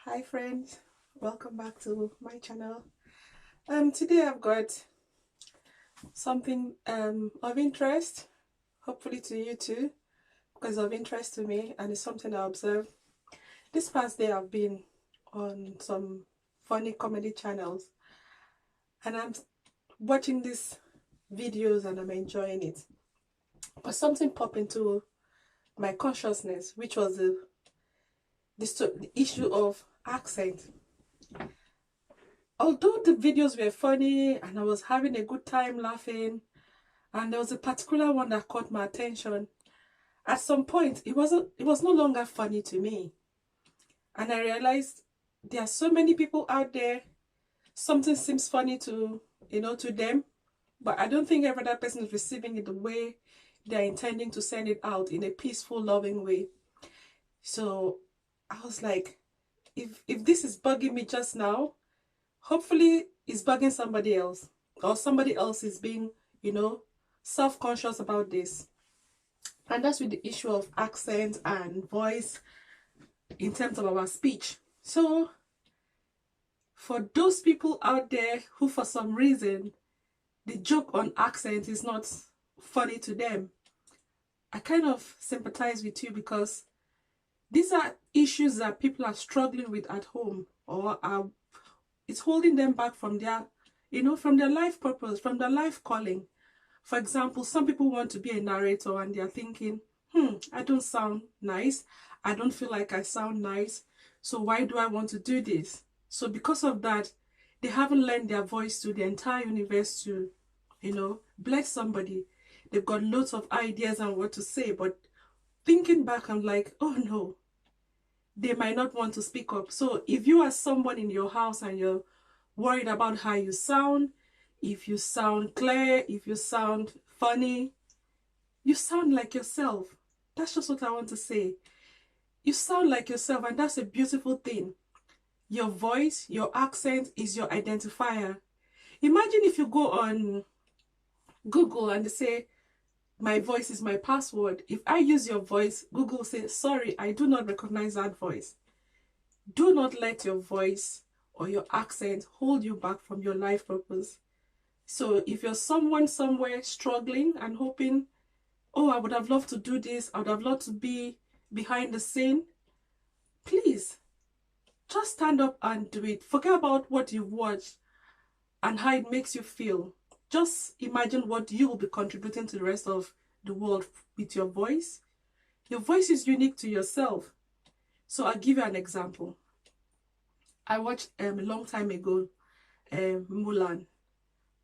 Hi friends, welcome back to my channel. Today I've got something of interest, hopefully to you too, because of interest to me, and it's something I observed. This past day I've been on some funny comedy channels, and I'm watching these videos and I'm enjoying it. But something popped into my consciousness, which was the issue of accent. Although the videos were funny and I was having a good time laughing, and there was a particular one that caught my attention, at some point it was no longer funny to me. And I realized there are so many people out there, something seems funny to them, but I don't think every other person is receiving it the way they're intending to send it out, in a peaceful, loving way. So I was like, if this is bugging me just now, hopefully it's bugging somebody else, or somebody else is being, self-conscious about this. And that's with the issue of accent and voice in terms of our speech. So for those people out there who for some reason the joke on accent is not funny to them, I kind of sympathize with you, because these are issues that people are struggling with at home, or it's holding them back from their life purpose, from their life calling. For example, some people want to be a narrator and they're thinking, I don't sound nice. I don't feel like I sound nice. So why do I want to do this? So because of that, they haven't lent their voice to the entire universe to, bless somebody. They've got loads of ideas on what to say, but thinking back, I'm like, oh no, they might not want to speak up. So if you are someone in your house and you're worried about how you sound, if you sound clear, if you sound funny, you sound like yourself. That's just what I want to say. You sound like yourself, and that's a beautiful thing. Your voice, your accent is your identifier. Imagine if you go on Google and they say, my voice is my password. If I use your voice, Google says, sorry, I do not recognize that voice. Do not let your voice or your accent hold you back from your life purpose. So if you're someone somewhere struggling and hoping, oh, I would have loved to do this, I would have loved to be behind the scene, please, just stand up and do it. Forget about what you've watched and how it makes you feel. Just imagine what you will be contributing to the rest of the world with your voice. Your voice is unique to yourself. So I'll give you an example. I watched a long time ago, Mulan.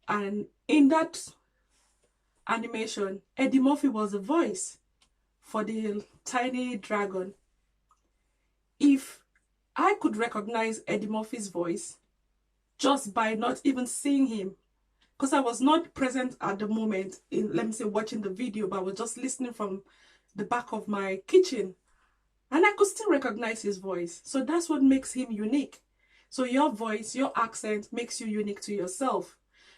And in that animation, Eddie Murphy was the voice for the tiny dragon. If I could recognize Eddie Murphy's voice just by not even seeing him, because I was not present at the moment in, let me say, watching the video, but I was just listening from the back of my kitchen, and I could still recognize his voice. So that's what makes him unique. So your voice, your accent makes you unique to yourself.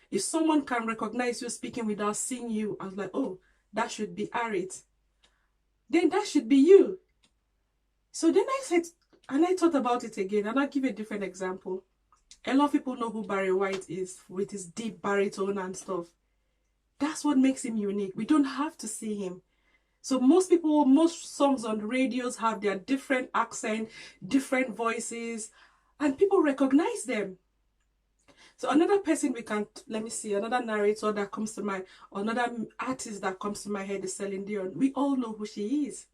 If someone can recognize you speaking without seeing you, I was like, oh, that should be Arit, then that should be you. So then I said, and I thought about it again, and I'll give you a different example. A lot of people know who Barry White is, with his deep baritone and stuff. That's what makes him unique. We don't have to see him. So most songs on the radios have their different accent, different voices, and people recognize them. So another person another narrator that comes to mind, another artist that comes to my head is Celine Dion. We all know who she is.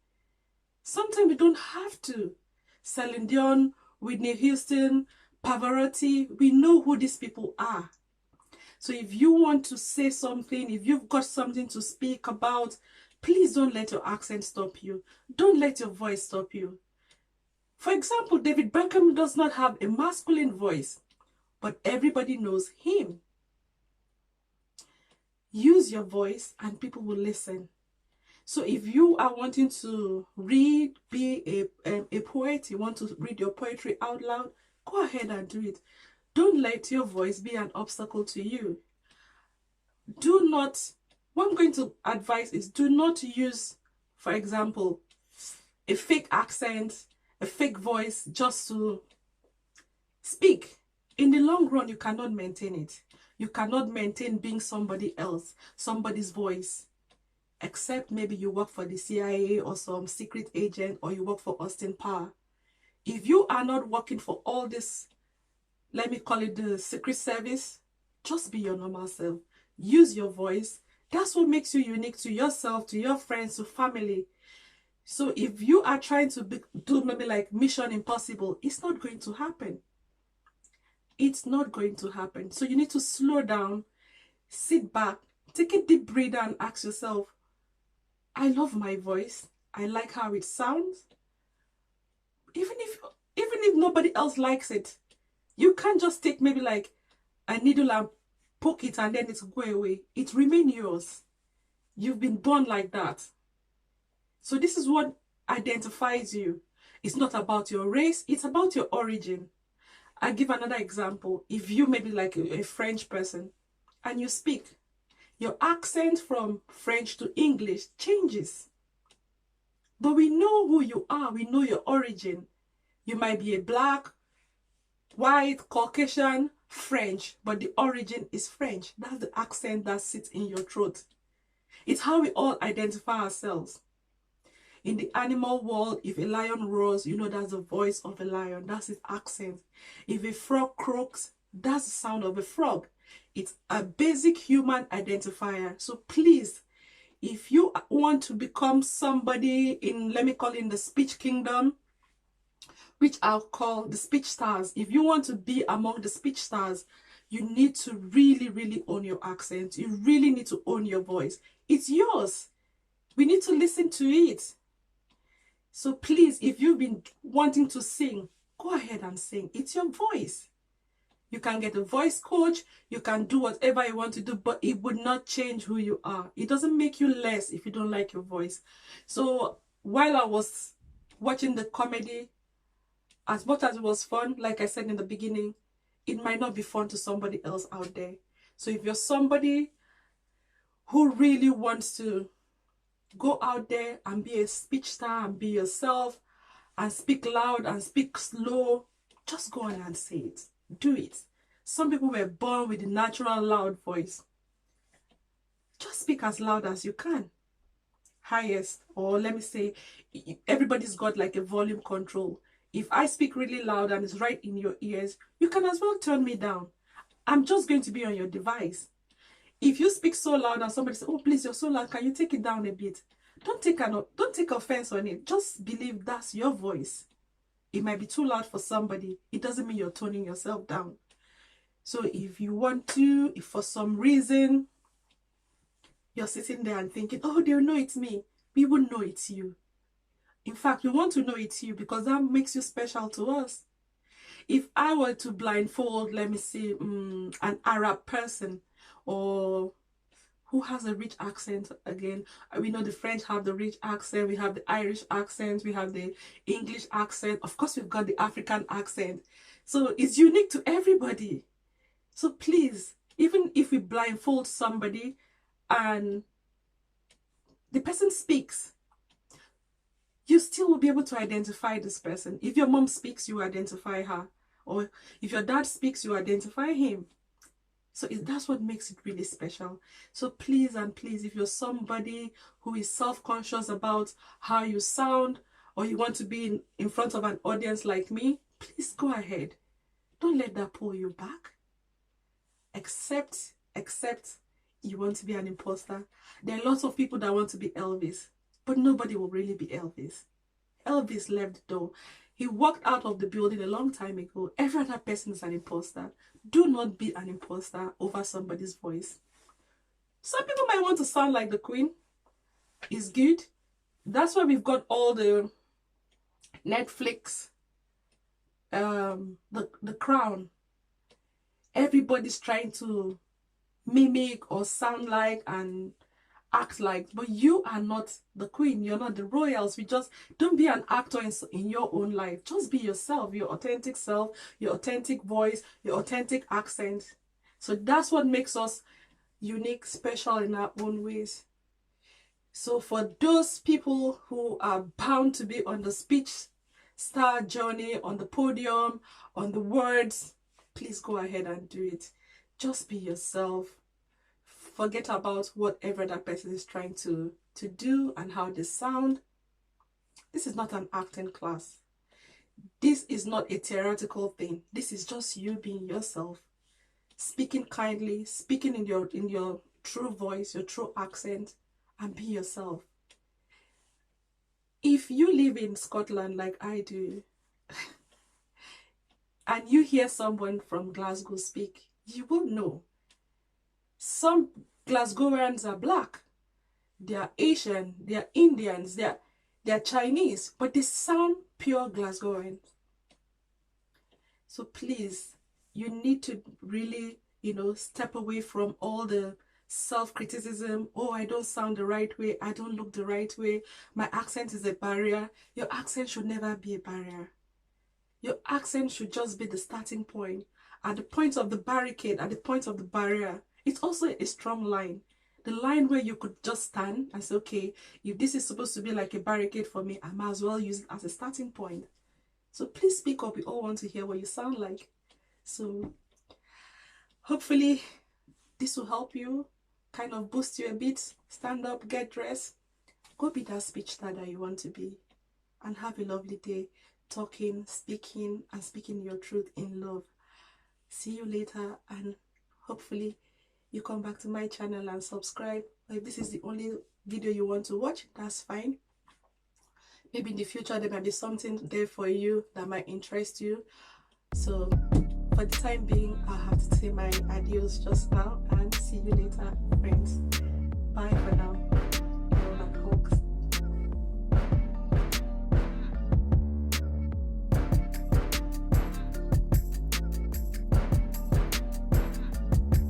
Sometimes we don't have to. Celine Dion, Whitney Houston, Pavarotti, we know who these people are. So if you want to say something, if you've got something to speak about, please don't let your accent stop you. Don't let your voice stop you. For example, David Beckham does not have a masculine voice, but everybody knows him. Use your voice and people will listen. So if you are wanting to read, be a poet, you want to read your poetry out loud, go ahead and do it. Don't let your voice be an obstacle to you. What I'm going to advise is, do not use, for example, a fake accent, a fake voice just to Speak. In the long run, you cannot maintain it. You cannot maintain being somebody else, somebody's voice. Except maybe you work for the CIA or some secret agent, or you work for Austin Power. If you are not working for all this, let me call it the secret service, just be your normal self. Use your voice. That's what makes you unique to yourself, to your friends, to family. So if you are trying to do maybe like Mission Impossible, it's not going to happen. It's not going to happen. So you need to slow down, sit back, take a deep breather and ask yourself, I love my voice. I like how it sounds. Even if nobody else likes it, you can't just take maybe like a needle and poke it and then it's go away. It remains yours. You've been born like that. So this is what identifies you. It's not about your race, it's about your origin. I'll give another example. If you maybe like a French person and you speak, your accent from French to English changes. But we know who you are. We know your origin. You might be a black, white, Caucasian, French, but the origin is French. That's the accent that sits in your throat. It's how we all identify ourselves. In the animal world, if a lion roars, you know that's the voice of a lion. That's its accent. If a frog croaks, that's the sound of a frog. It's a basic human identifier. So please, if you want to become somebody in, let me call it in the speech kingdom, which I'll call the speech stars. If you want to be among the speech stars, you need to really, really own your accent. You really need to own your voice. It's yours. We need to listen to it. So please, if you've been wanting to sing, go ahead and sing. It's your voice. You can get a voice coach. You can do whatever you want to do, but it would not change who you are. It doesn't make you less if you don't like your voice. So while I was watching the comedy, as much as it was fun, like I said in the beginning, it might not be fun to somebody else out there. So if you're somebody who really wants to go out there and be a speech star and be yourself and speak loud and speak slow, just go on and say it. Do it. Some people were born with a natural loud voice. Just speak as loud as you can. Highest, or let me say, everybody's got like a volume control. If I speak really loud and it's right in your ears, you can as well turn me down. I'm just going to be on your device. If you speak so loud and somebody says, oh, please, you're so loud, can you take it down a bit? Don't take offense on it. Just believe that's your voice. It might be too loud for somebody. It doesn't mean you're toning yourself down. So if you want to, if for some reason you're sitting there and thinking, oh, they'll know it's me, we won't know it's you. In fact, we want to know it's you because that makes you special to us. If I were to blindfold, let me see, an Arab person, or who has a rich accent again. We know the French have the rich accent, we have the Irish accent, we have the English accent. Of course, we've got the African accent. So it's unique to everybody. So please, even if we blindfold somebody and the person speaks, you still will be able to identify this person. If your mom speaks, you identify her. Or if your dad speaks, you identify him. So that's what makes it really special. So please and please, if you're somebody who is self-conscious about how you sound, or you want to be in front of an audience like me, please go ahead. Don't let that pull you back. Except you want to be an imposter. There are lots of people that want to be Elvis, but nobody will really be Elvis. Elvis left the door. He walked out of the building a long time ago. Every other person is an imposter. Do not be an imposter over somebody's voice. Some people might want to sound like the Queen. It's good. That's why we've got all the Netflix, the Crown. Everybody's trying to mimic or sound like and act like, but you are not the Queen. You're not the royals. Don't be an actor in your own life. Just be yourself, your authentic self, your authentic voice, your authentic accent. So that's what makes us unique, special in our own ways. So for those people who are bound to be on the speech star journey, on the podium, on the words, please go ahead and do it. Just be yourself. Forget about whatever that person is trying to do and how they sound. This is not an acting class. This is not a theoretical thing. This is just you being yourself, speaking kindly, speaking in your true voice, your true accent, and be yourself. If you live in Scotland like I do, and you hear someone from Glasgow speak, you will know. Some Glasgowians are black, they are Asian, they are Indians, they are Chinese, but they sound pure Glasgowians. So please, you need to really, step away from all the self-criticism. Oh, I don't sound the right way, I don't look the right way, my accent is a barrier. Your accent should never be a barrier. Your accent should just be the starting point. At the point of the barricade, at the point of the barrier, it's also a strong line. The line where you could just stand and say, okay, if this is supposed to be like a barricade for me, I might as well use it as a starting point. So please speak up. We all want to hear what you sound like. So hopefully this will help you, kind of boost you a bit. Stand up, get dressed, go be that speech star that you want to be, and have a lovely day talking, speaking, and speaking your truth in love. See you later, and hopefully you come back to my channel and subscribe. If this is the only video you want to watch, that's fine. Maybe in the future there might be something there for you that might interest you. So for the time being, I'll have to say my adios just now, and see you later, friends. Bye for now.